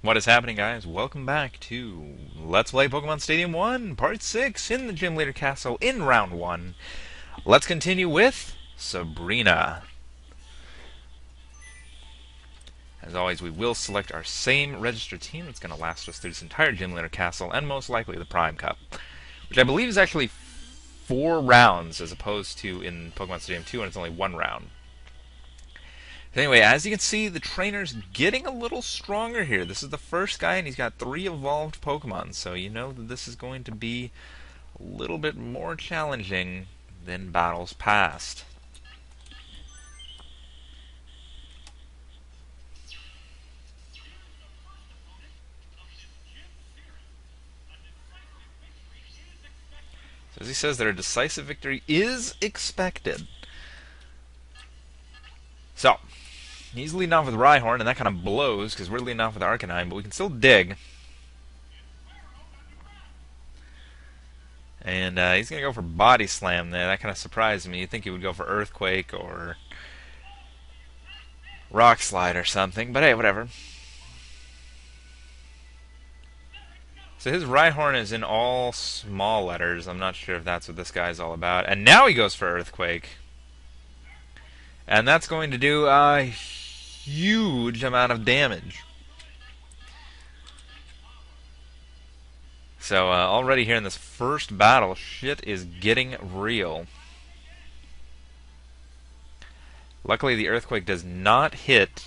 What is happening, guys? Welcome back to Let's Play Pokemon Stadium 1, Part 6, in the Gym Leader Castle in Round 1. Let's continue with Sabrina. As always, we will select our same registered team that's going to last us through this entire Gym Leader Castle, and most likely the Prime Cup, which I believe is actually 4 rounds, as opposed to in Pokemon Stadium 2, and it's only 1 round. Anyway, as you can see, the trainer's getting a little stronger here. This is the first guy, and he's got 3 evolved Pokemon, so you know that this is going to be a little bit more challenging than battles past. So as he says, that a decisive victory is expected. So, he's leading off with Rhyhorn, and that kind of blows, because we're leading off with Arcanine, but we can still dig. And he's going to go for Body Slam there. That kind of surprised me. You'd think he would go for Earthquake or Rock Slide or something, but hey, whatever. So his Rhyhorn is in all small letters. I'm not sure if that's what this guy's all about. And now he goes for Earthquake. And that's going to do a huge amount of damage. So already here in this first battle, shit is getting real. Luckily the Earthquake does not hit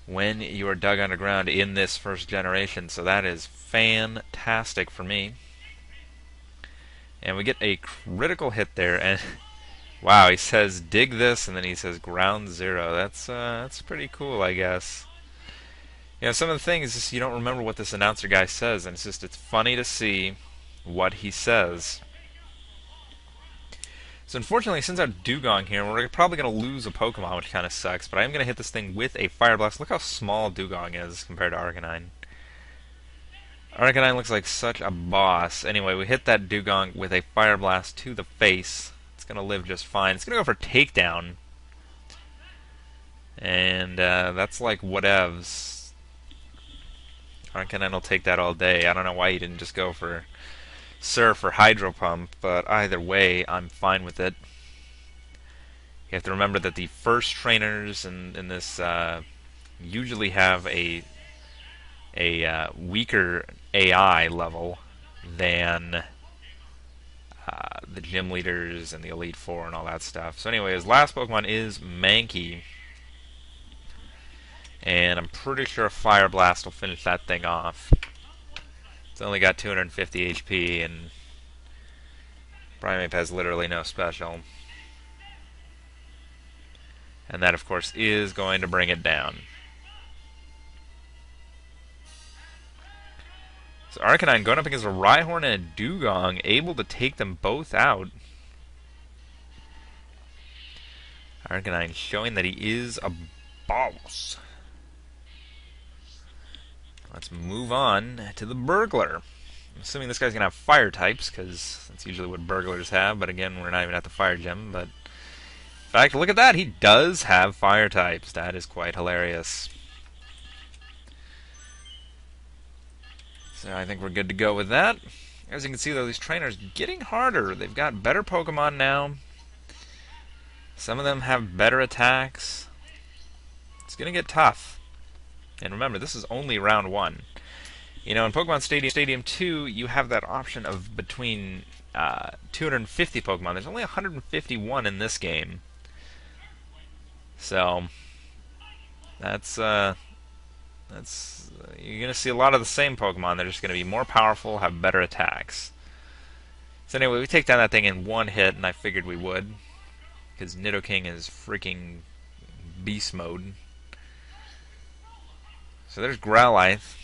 when you are dug underground in this first generation, so that is fantastic for me. And we get a critical hit there, and wow, he says dig this, and then he says ground zero. That's pretty cool, I guess. You know, some of the things is just you don't remember what this announcer guy says, and it's funny to see what he says. So unfortunately, since our Dugong here, we're probably going to lose a Pokemon, which kind of sucks, but I am going to hit this thing with a Fire Blast. Look how small Dugong is compared to Arcanine. Arcanine looks like such a boss. Anyway, we hit that Dugong with a Fire Blast to the face. It's going to live just fine. It's going to go for Takedown. And that's like whatevs. Arcanine will take that all day. I don't know why he didn't just go for Surf or Hydro Pump, but either way, I'm fine with it. You have to remember that the first trainers in this usually have a weaker AI level than the gym leaders and the Elite Four and all that stuff. So anyway, his last Pokemon is Mankey. And I'm pretty sure a Fire Blast will finish that thing off. It's only got 250 HP, and Primeape has literally no special. And that, of course, is going to bring it down. So Arcanine going up against a Rhyhorn and a Dugong, able to take them both out. Arcanine showing that he is a boss. Let's move on to the Burglar. I'm assuming this guy's going to have fire types, because that's usually what Burglars have, but again, we're not even at the fire gym. But in fact, look at that, he does have fire types. That is quite hilarious. So I think we're good to go with that. As you can see, though, these trainers getting harder. They've got better Pokemon now. Some of them have better attacks. It's going to get tough. And remember, this is only round 1. You know, in Pokemon Stadium 2, you have that option of between 250 Pokemon. There's only 151 in this game. So that's you're going to see a lot of the same Pokemon. They're just going to be more powerful, have better attacks. So anyway, we take down that thing in 1 hit, and I figured we would, because Nidoking is freaking beast mode. So there's Growlithe.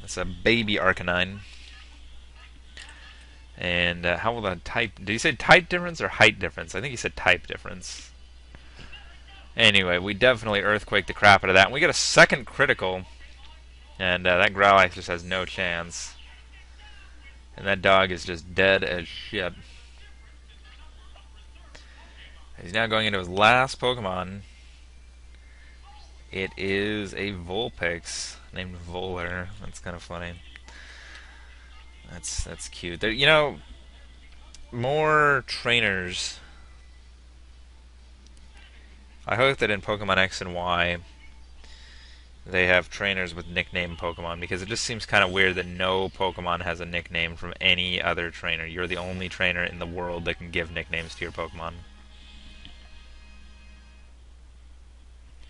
That's a baby Arcanine. And how will the type... Did he say type difference or height difference? I think he said type difference. Anyway, we definitely Earthquake the crap out of that. And we get a second critical. And that Growlithe just has no chance. And that dog is just dead as shit. He's now going into his last Pokemon. It is a Vulpix named Volar. That's kind of funny. That's cute. There, you know, more trainers. I hope that in Pokemon X and Y they have trainers with nickname Pokemon, because it just seems kind of weird that no Pokemon has a nickname from any other trainer. You're the only trainer in the world that can give nicknames to your Pokemon.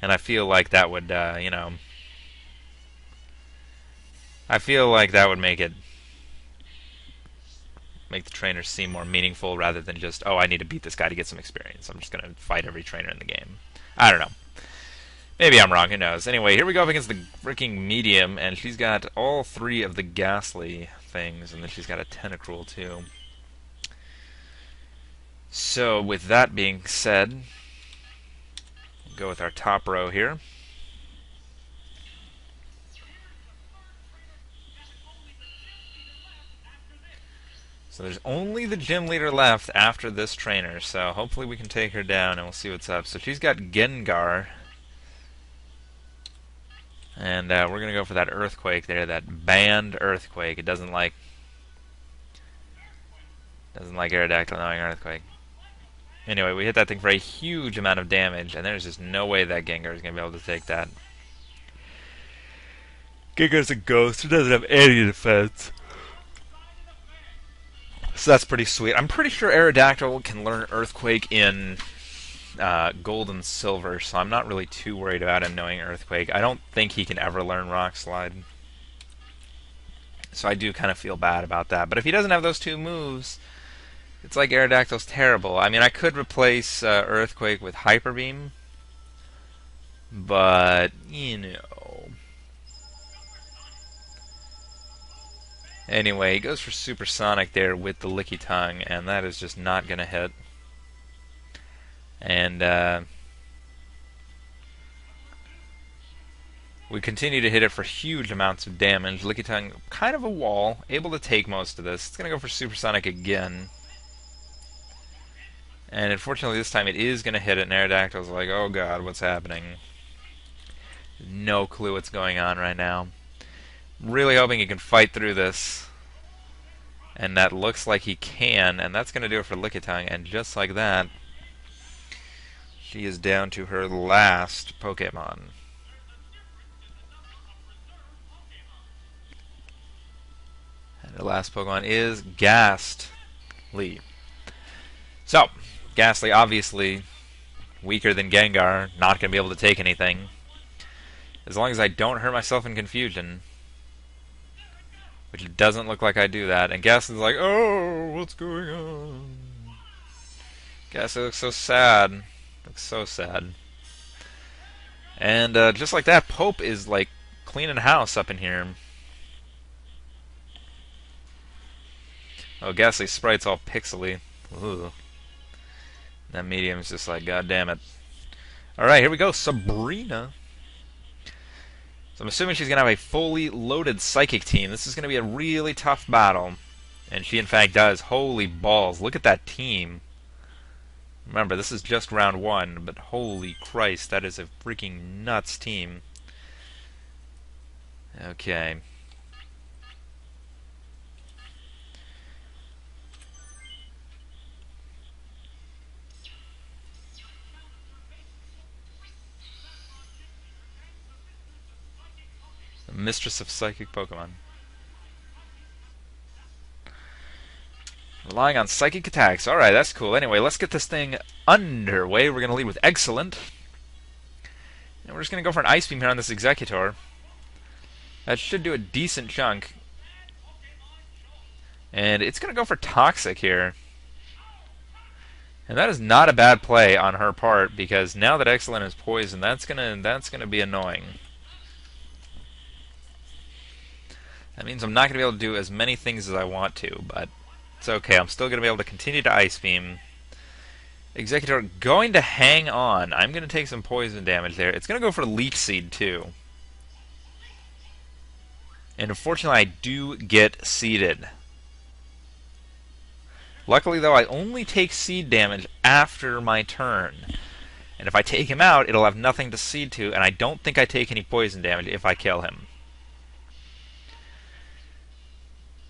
And I feel like that would, you know, I feel like that would make the trainers seem more meaningful rather than just, oh, I need to beat this guy to get some experience. I'm just going to fight every trainer in the game. I don't know. Maybe I'm wrong, who knows. Anyway, here we go up against the freaking medium, and she's got all three of the ghastly things, and then she's got a Tentacruel too. So, with that being said, we'll go with our top row here. So there's only the gym leader left after this trainer, so hopefully we can take her down and we'll see what's up. So she's got Gengar. And we're going to go for that Earthquake there, that banned Earthquake. It doesn't like Aerodactyl knowing Earthquake. Anyway, we hit that thing for a huge amount of damage, and there's just no way that Gengar is going to be able to take that. Gengar's a ghost. It doesn't have any defense. So that's pretty sweet. I'm pretty sure Aerodactyl can learn Earthquake in Gold and Silver, so I'm not really too worried about him knowing Earthquake. I don't think he can ever learn Rock Slide. So I do kind of feel bad about that. But if he doesn't have those two moves, it's like Aerodactyl's terrible. I mean, I could replace Earthquake with Hyper Beam, but, you know. Anyway, he goes for Supersonic there with the Licky Tongue, and that is just not going to hit. And we continue to hit it for huge amounts of damage. Licky Tongue, kind of a wall, able to take most of this. It's going to go for Supersonic again. And unfortunately this time it is going to hit it, and Aerodactyl's like, oh god, what's happening? No clue what's going on right now. Really hoping he can fight through this. And that looks like he can, and that's going to do it for Licky Tongue, and just like that, she is down to her last Pokemon. And her last Pokemon is Ghastly. So, Ghastly obviously weaker than Gengar, not going to be able to take anything. As long as I don't hurt myself in confusion. Which it doesn't look like I do that. And Ghastly's like, oh, what's going on? Ghastly looks so sad. Looks so sad. And just like that, Pope is like cleaning house up in here. Oh, Ghastly's sprite's all pixely. Ooh. That medium's just like, god damn it. Alright, here we go. Sabrina. So I'm assuming she's going to have a fully loaded Psychic team. This is going to be a really tough battle. And she in fact does. Holy balls. Look at that team. Remember, this is just round 1, but holy Christ, that is a freaking nuts team. Okay. The Mistress of Psychic Pokemon. Relying on psychic attacks. Alright, that's cool. Anyway, let's get this thing underway. We're going to lead with Excellent. And we're just going to go for an Ice Beam here on this Executor. That should do a decent chunk. And it's going to go for Toxic here. And that is not a bad play on her part, because now that Excellent is poisoned, that's gonna be annoying. That means I'm not going to be able to do as many things as I want to, but it's okay. I'm still going to be able to continue to Ice Beam. Executor going to hang on. I'm going to take some poison damage there. It's going to go for Leech Seed, too. And unfortunately, I do get seeded. Luckily, though, I only take seed damage after my turn. And if I take him out, it'll have nothing to seed to, and I don't think I take any poison damage if I kill him.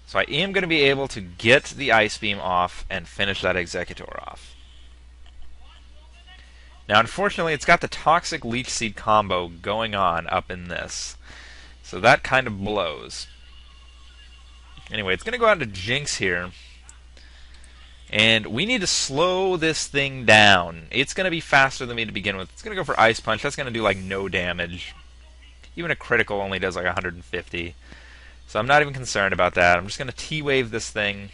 So I am going to be able to get the Ice Beam off and finish that Executor off. Now, unfortunately, it's got the Toxic Leech Seed combo going on up in this. So that kind of blows. Anyway, it's going to go out to Jinx here. And we need to slow this thing down. It's going to be faster than me to begin with. It's going to go for Ice Punch. That's going to do like no damage. Even a critical only does like 150. So I'm not even concerned about that. I'm just going to T-Wave this thing.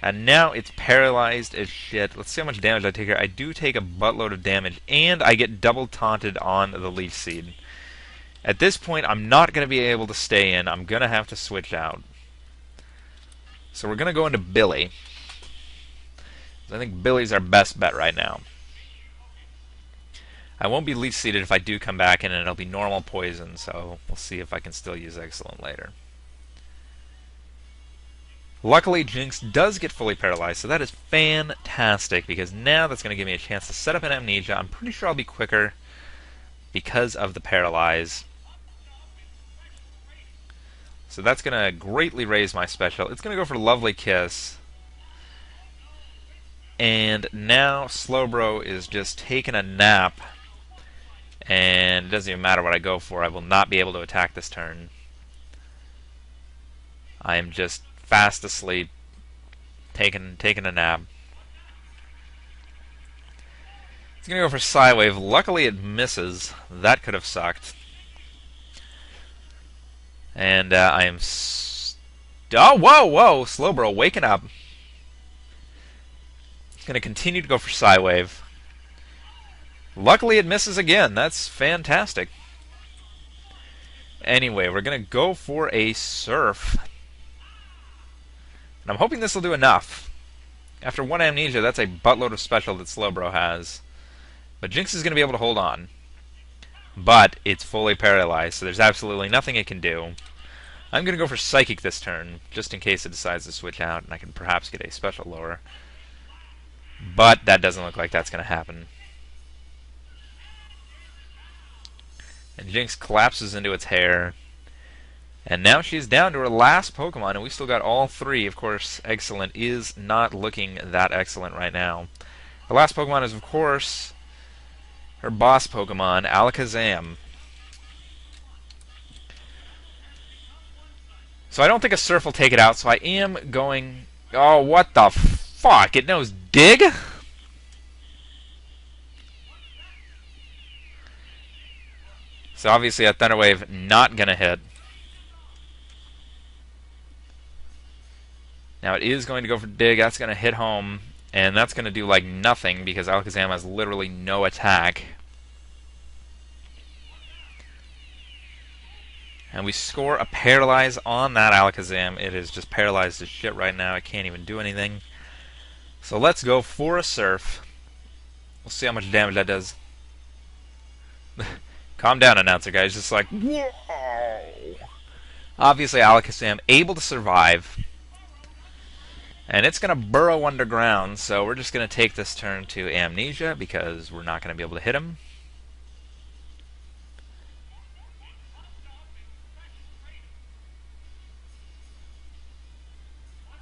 And now it's paralyzed as shit. Let's see how much damage I take here. I do take a buttload of damage, and I get double taunted on the Leech Seed. At this point, I'm not going to be able to stay in. I'm going to have to switch out. So we're going to go into Billy. I think Billy's our best bet right now. I won't be Leech Seeded if I do come back in, and it'll be normal poison, so we'll see if I can still use Excellent later. Luckily, Jinx does get fully paralyzed, so that is fantastic, because now that's going to give me a chance to set up an Amnesia. I'm pretty sure I'll be quicker because of the Paralyze. So that's going to greatly raise my special. It's going to go for Lovely Kiss. And now Slowbro is just taking a nap. And it doesn't even matter what I go for. I will not be able to attack this turn. I am just fast asleep, taking a nap. It's going to go for Psywave. Luckily it misses. That could have sucked. And I am... Oh, whoa! Slowbro waking up. It's going to continue to go for Psywave. Luckily it misses again. That's fantastic. Anyway, we're going to go for a Surf. And I'm hoping this will do enough. After one Amnesia, that's a buttload of special that Slowbro has. But Jinx is going to be able to hold on. But it's fully paralyzed, so there's absolutely nothing it can do. I'm going to go for Psychic this turn, just in case it decides to switch out, and I can perhaps get a special lower. But that doesn't look like that's going to happen. And Jinx collapses into its hair. And now she's down to her last Pokemon, and we still got all three. Of course, Excellent is not looking that excellent right now. Her last Pokemon is, of course, her boss Pokemon, Alakazam. So I don't think a Surf will take it out, so I am going... Oh, what the fuck? It knows Dig? So obviously a Thunder Wave not going to hit. Now it is going to go for Dig. That's going to hit home. And that's going to do like nothing because Alakazam has literally no attack. And we score a Paralyze on that Alakazam. It is just paralyzed as shit right now. It can't even do anything. So let's go for a Surf. We'll see how much damage that does. Calm down, announcer guys. Just like, whoa! Obviously Alakazam able to survive. And it's going to burrow underground, so we're just going to take this turn to Amnesia because we're not going to be able to hit him.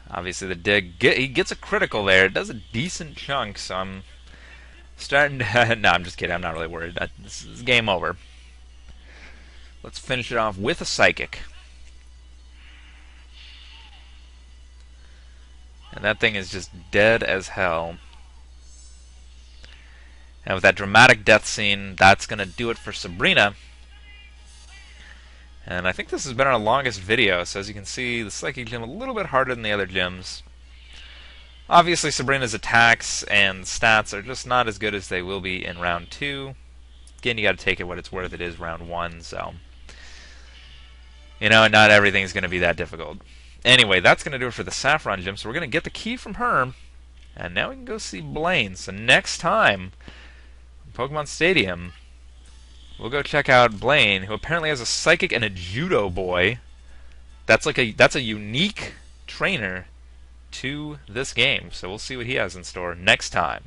Obviously the Dig, he gets a critical there. It does a decent chunk, so I'm starting to... No, I'm just kidding. I'm not really worried. This is game over. Let's finish it off with a Psychic. And that thing is just dead as hell. And with that dramatic death scene, that's going to do it for Sabrina. And I think this has been our longest video, so as you can see, the Psychic Gym a little bit harder than the other gyms. Obviously, Sabrina's attacks and stats are just not as good as they will be in round 2. Again, you got to take it what it's worth. It is round 1, so... You know, not everything's going to be that difficult. Anyway, that's going to do it for the Saffron Gym, so we're going to get the key from her. And now we can go see Blaine. So next time, Pokemon Stadium, we'll go check out Blaine, who apparently has a Psychic and a Judo Boy. That's a unique trainer to this game. So we'll see what he has in store next time.